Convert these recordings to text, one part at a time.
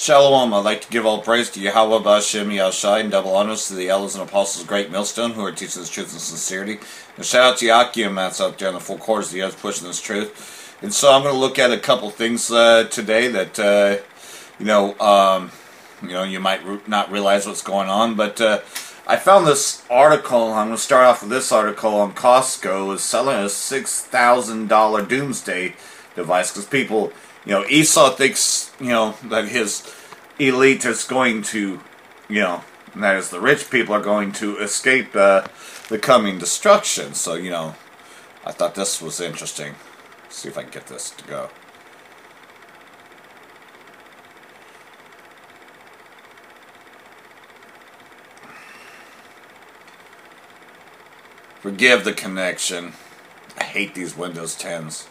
Shalom, I'd like to give all praise to Yahweh B'Hashem Yahushai and double honors to the elders and apostles of Great Millstone who are teaching this truth and sincerity. And shout out to Yakim that's out there in the four quarters of the earth pushing this truth. And so I'm going to look at a couple things today that, you might not realize what's going on. But I found this article. I'm going to start off with this article on Costco is selling a $6,000 Doomsday device because people... Esau thinks, that his elite is going to, that is the rich people are going to escape the coming destruction. So, I thought this was interesting. Let's see if I can get this to go. Forgive the connection. I hate these Windows 10s.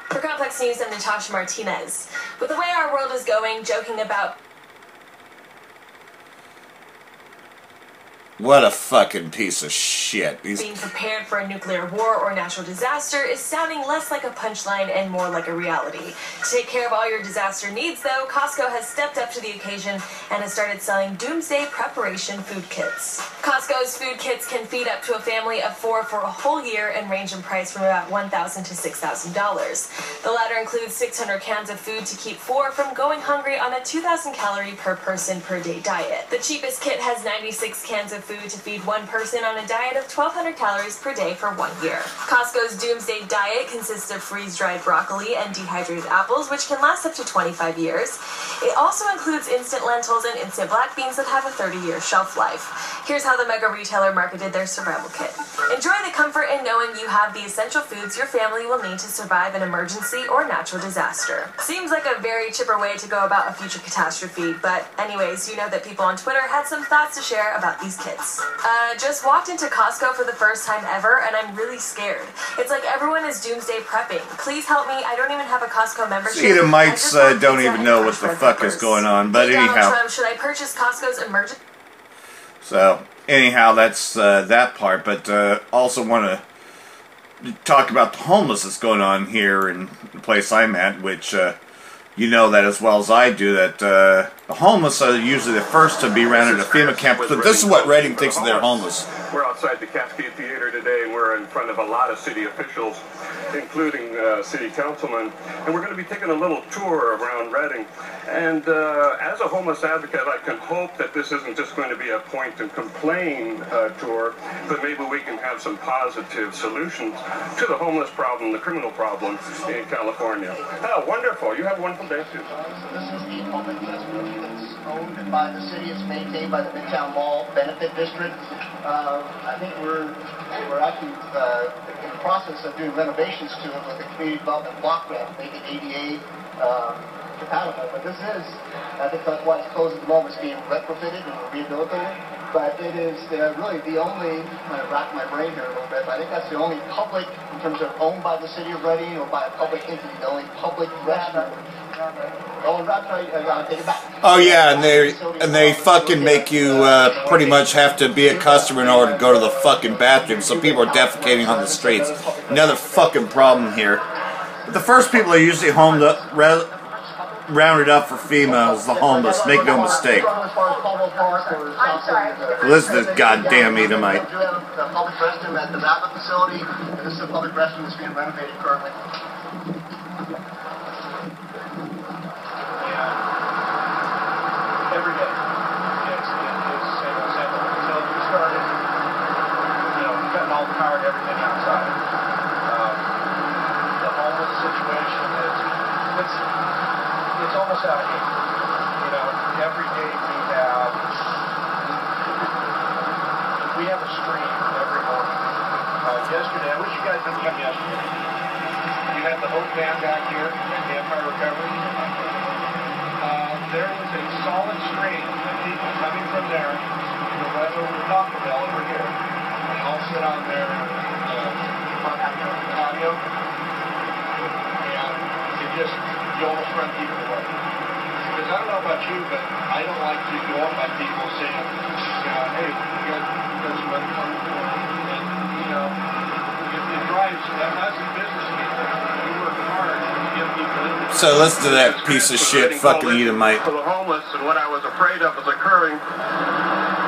For Complex News, I'm Natasha Martinez. With the way our world is going, joking about... What a fucking piece of shit. Being prepared for a nuclear war or natural disaster is sounding less like a punchline and more like a reality. To take care of all your disaster needs, though, Costco has stepped up to the occasion and has started selling Doomsday preparation food kits. Costco's food kits can feed up to a family of 4 for a whole year and range in price from about $1,000 to $6,000. The latter includes 600 cans of food to keep 4 from going hungry on a 2,000 calorie per person per day diet. The cheapest kit has 96 cans of food to feed one person on a diet of 1,200 calories per day for 1 year. Costco's Doomsday diet consists of freeze-dried broccoli and dehydrated apples, which can last up to 25 years. It also includes instant lentils and instant black beans that have a 30-year shelf life. Here's how the mega retailer marketed their survival kit. Enjoy the comfort in knowing you have the essential foods your family will need to survive an emergency or natural disaster. Seems like a very chipper way to go about a future catastrophe, but anyways, you know that people on Twitter had some thoughts to share about these kits. Just walked into Costco for the first time ever, and I'm really scared. It's like everyone is doomsday prepping. Please help me. I don't even have a Costco membership. See, the mites don't even know what the fuck is going on, but anyhow. Donald Trump, should I purchase Costco's emergency? So, anyhow, that's that part, but also want to talk about the homeless that's going on here in the place I'm at, which you know that as well as I do, that the homeless are usually the first to be rounded at a FEMA camp. But this is what Reading thinks of their homeless. We're outside the Cascade Theater today, and we're in front of a lot of city officials, including city councilmen. And we're going to be taking a little tour around Reading. And as a homeless advocate, I can hope that this isn't just going to be a point and complain tour, but maybe we can have some positive solutions to the homeless problem, the criminal problem in California. Oh, wonderful. You have a wonderful day, too. So this is the public facility that's owned by the city. It's maintained by the Midtown Mall Benefit District. I think we're actually in the process of doing renovations to it with the community development block grant, make it ADA compatible. But this is, I think that's why it's closed at the moment. It's being retrofitted and rehabilitated. But it is really the only, I'm going to rack my brain here a little bit, but I think that's the only public, in terms of owned by the city of Reading or by a public entity, the only public restroom. Oh, and that's right, I take it back. Oh yeah, and they fucking make you pretty much have to be a customer in order to go to the fucking bathroom, so people are defecating on the streets. Another fucking problem here. But the first people are usually rounded up for FEMA is the homeless, make no mistake. Listen to this goddamn Edomite. We do have a public restroom at the Rabbit facility, and this is a public restroom that's being renovated currently. Every day. It's the same example. Until we started, cutting all the power and everything outside. The homeless situation is, it's almost out of hand. Every day we have a stream every morning. Yesterday, I wish you guys didn't come yesterday. You had the Hope Band back here at the Empire Recovery. There was a solid stream of people coming from there right over the Taco Bell over here. They all sit on their patio, and you almost run people away. Because I don't know about you, but I don't like to go up by people saying, hey, you got some money coming for me. And, it drives, as a business people, we work hard to get people in So listen to that piece of shit fucking Edomite. For the homeless, and what I was afraid of was occurring.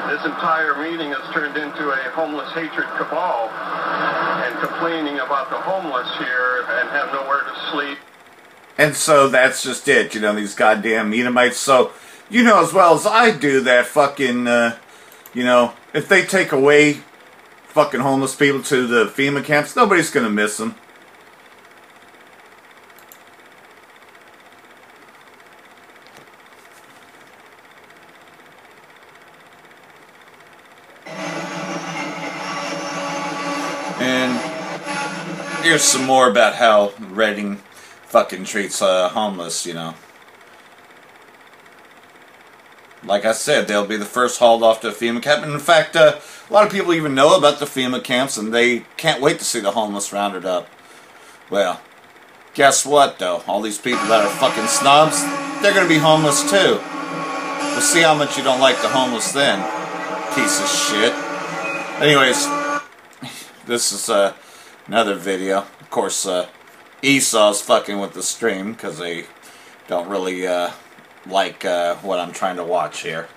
This entire meeting has turned into a homeless hatred cabal and complaining about the homeless here and have nowhere to sleep. And so that's just it, you know, these goddamn Edomites. So, you know as well as I do that fucking, you know, if they take away fucking homeless people to the FEMA camps, nobody's gonna miss them. And here's some more about how Reading fucking treats homeless, you know. Like I said, they'll be the first hauled off to a FEMA camp. And in fact, a lot of people even know about the FEMA camps, and they can't wait to see the homeless rounded up. Well, guess what, though? All these people that are fucking snobs, they're going to be homeless, too. We'll see how much you don't like the homeless then, piece of shit. Anyways, this is another video. Of course, Esau's fucking with the stream because they don't really like what I'm trying to watch here.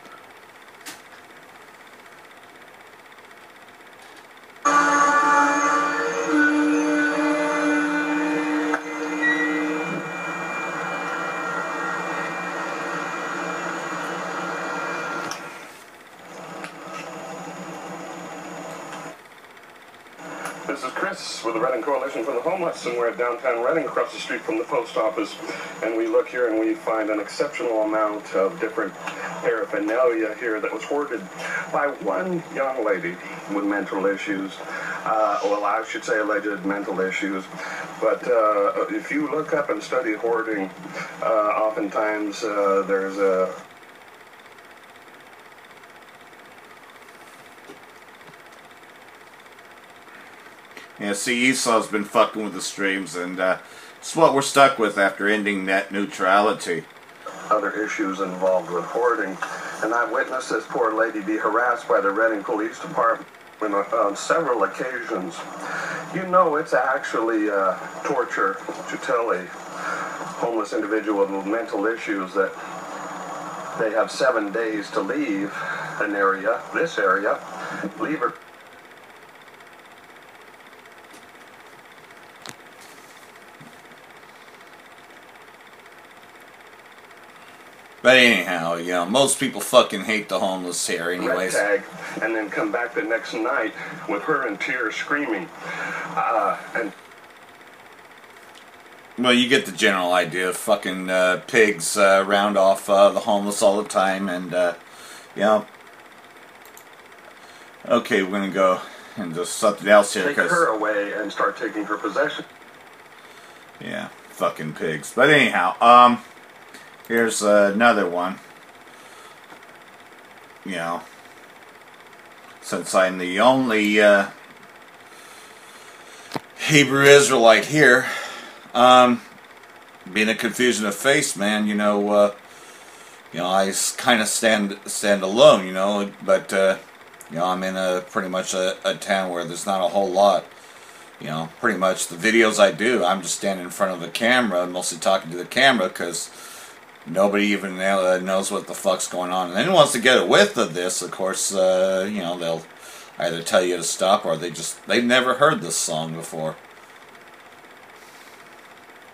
This is Chris with the Reading Coalition for the Homeless, and we're at downtown Reading, across the street from the post office. And we look here and we find an exceptional amount of different paraphernalia here that was hoarded by one young lady with mental issues. Well, I should say alleged mental issues. But if you look up and study hoarding, oftentimes there's a... Yeah, see, Esau's been fucking with the streams, and it's what we're stuck with after ending net neutrality. Other issues involved with hoarding, and I've witnessed this poor lady be harassed by the Reading Police Department on several occasions. You know, it's actually torture to tell a homeless individual with mental issues that they have 7 days to leave an area, this area, leave her. But anyhow, you know, most people fucking hate the homeless here anyways. Red tag, and then come back the next night with her in tears screaming. And well, you get the general idea. Fucking pigs round off the homeless all the time, and you know. Okay, we're gonna go into something else here. Take her away and start taking her possession. Yeah, fucking pigs. But anyhow, here's another one. You know, since I'm the only Hebrew Israelite here, being a confusion of face, man, you know, I kind of stand alone, you know, but you know, I'm in a pretty much a town where there's not a whole lot. You know, pretty much the videos I do, I'm just standing in front of the camera, mostly talking to the camera, because nobody even knows what the fuck's going on. And anyone wants to get a whiff of this, of course, you know, they'll either tell you to stop, or they've never heard this song before.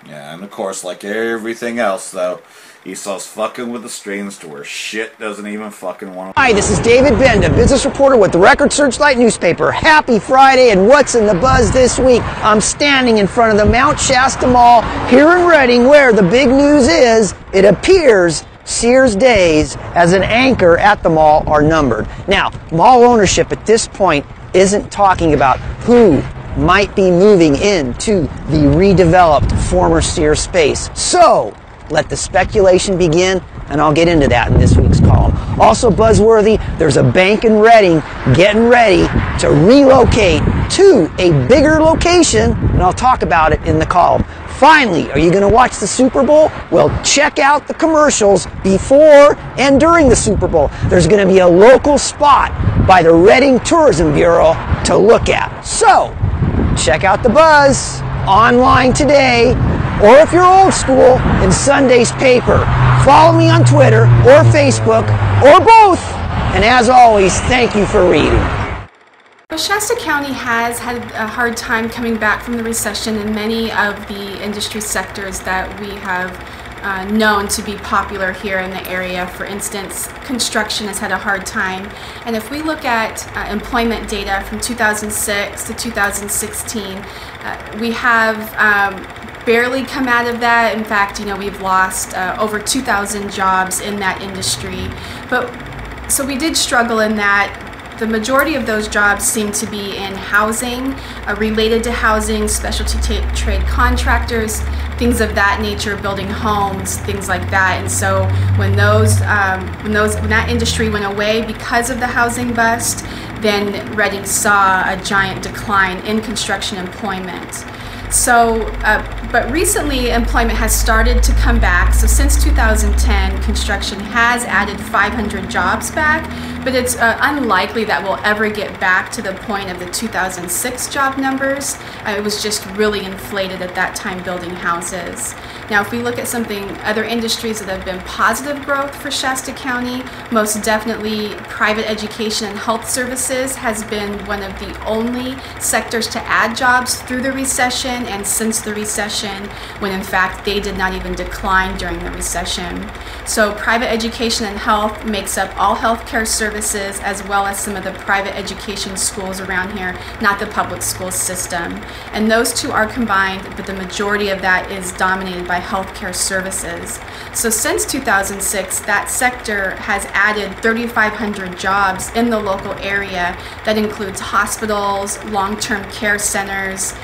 Yeah, and of course, like everything else, though, Esau's fucking with the streams to where shit doesn't even fucking want to... Hi, this is David Benda, business reporter with the Record Searchlight newspaper. Happy Friday, and what's in the buzz this week? I'm standing in front of the Mount Shasta Mall here in Reading, where the big news is, it appears Sears days as an anchor at the mall are numbered. Now, mall ownership at this point isn't talking about who might be moving into the redeveloped former Sears space. So, let the speculation begin, and I'll get into that in this week's column. Also buzzworthy, there's a bank in Reading getting ready to relocate to a bigger location, and I'll talk about it in the column. Finally, are you going to watch the Super Bowl? Well, check out the commercials before and during the Super Bowl. There's going to be a local spot by the Reading Tourism Bureau to look at. So, check out the buzz online today. or if you're old school, in Sunday's paper. Follow me on Twitter or Facebook or both. And as always, thank you for reading. Shasta County has had a hard time coming back from the recession in many of the industry sectors that we have known to be popular here in the area. For instance, construction has had a hard time. And if we look at employment data from 2006 to 2016, we have barely come out of that. In fact, we've lost over 2,000 jobs in that industry. So we did struggle in that. The majority of those jobs seem to be in housing, related to housing, specialty trade contractors, things of that nature, building homes, things like that. And so when that industry went away because of the housing bust, then Reading saw a giant decline in construction employment. So, but recently employment has started to come back. So since 2010, construction has added 500 jobs back, but it's unlikely that we'll ever get back to the point of the 2006 job numbers. It was just really inflated at that time building houses. Now, if we look at other industries that have been positive growth for Shasta County, most definitely private education and health services has been one of the only sectors to add jobs through the recession and since the recession, when in fact they did not even decline during the recession. So private education and health makes up all healthcare services as well as some of the private education schools around here, not the public school system. And those two are combined, but the majority of that is dominated by healthcare services. So since 2006, that sector has added 3,500 jobs in the local area. That includes hospitals, long-term care centers,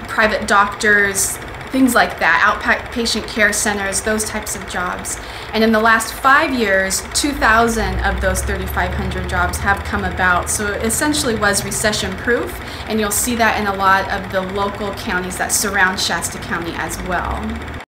private doctors, things like that, outpatient care centers, those types of jobs. And in the last 5 years, 2,000 of those 3,500 jobs have come about. So it essentially was recession-proof, and you'll see that in a lot of the local counties that surround Shasta County as well.